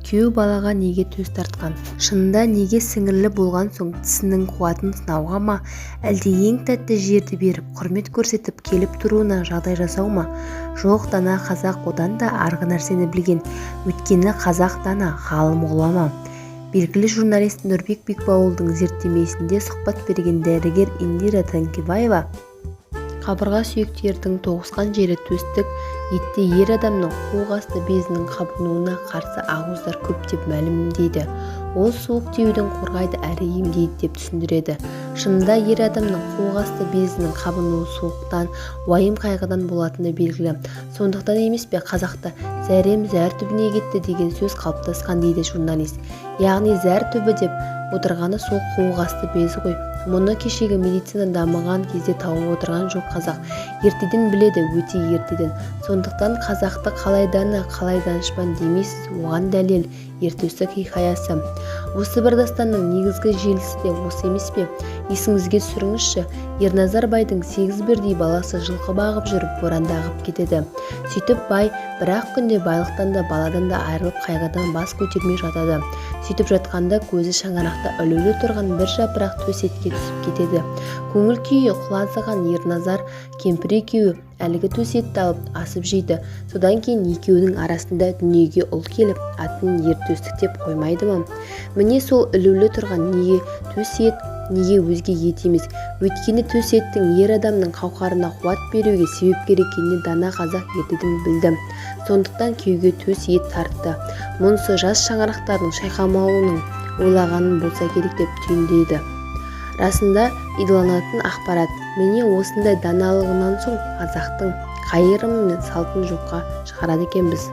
Күйеу балаға неге төс тартқан? Шынында неге сіңірлі болған соң тісінің қуатын сынауға ма, әлде ең тәтті жерді беріп, құрмет көрсетіп келіп тұруына жағдай жасау ма? Жоқ, дана қазақ одан да арғы нәрсені білген. Өйткені қазақ дана, ғалым ғұлама. Белгілі журналист Нұрбек Бекбауылдың зерттемесінде сұхбат берген дәрігер Индира Таңкебаева қабырға сүйектердің тоғысқан жері төстік етте ер адамның қуық асты безінің қабынуына қарсы ақуыздар көп деп мәлімдейді. Ол суық тиюден қорғайды әрі емдейді деп түсіндіреді. Шынында ер адамның қуық асты безінің қабынуы суықтан, уайым қайғыдан болатыны белгілі. Сондықтан емес пе қазақта зәрем зәр түбіне кетті деген сөз қалыптасқан дейді журналист. Яғни зәр түбі деп отырғаны сол қуық асты безі ғой. Мұны кешегі медицина дамыған кезде тауып отырған жоқ қазақ. Ертеден біледі, өте ертеден. Сондықтан қазақты қалай дана, қалай данышпан демейсіз, оған дәлел ертөстік хикаясы. Осы бір дастанның негізгі желісі де осы емес пе? Есіңізге түсіріңізші, Ерназар байдың 8 бірдей баласы жылқы бағып жүріп боранда ағып кетеді. Сөйтіп бай бір-ақ күнде байлықтан да баладан да айырылып қайғыдан бас көтермей жатады. Сөйтіп жатқанда көзі шаңырақта ілулі тұрған бір жапырақ төс етке түсіп кетеді. Көңіл күйі құлазыған Ерназар кемпір екеуі әлгі төс етті алып асып жейді. Содан кейін екеуінің арасында дүниеге ұл келіп, атын ертөстік деп қоймайды ма? Міне сол ілулі тұрған неге төс ет, неге өзге ет емес. Өйткені төс еттің ер адамның қауқарына қуат беруге себепкер екеніне дана қазақ ертеден білді. Сондықтан күйеуге төс ет тартты. Мұнысы жас шаңырақтардың шайқамауының ойлағанын болса керек деп түйіндейді. Расында идаланатын ақпарат. Міне осындай даналығынан соң қазақтың қайырымы мен салтын жоққа шығарады екенбіз.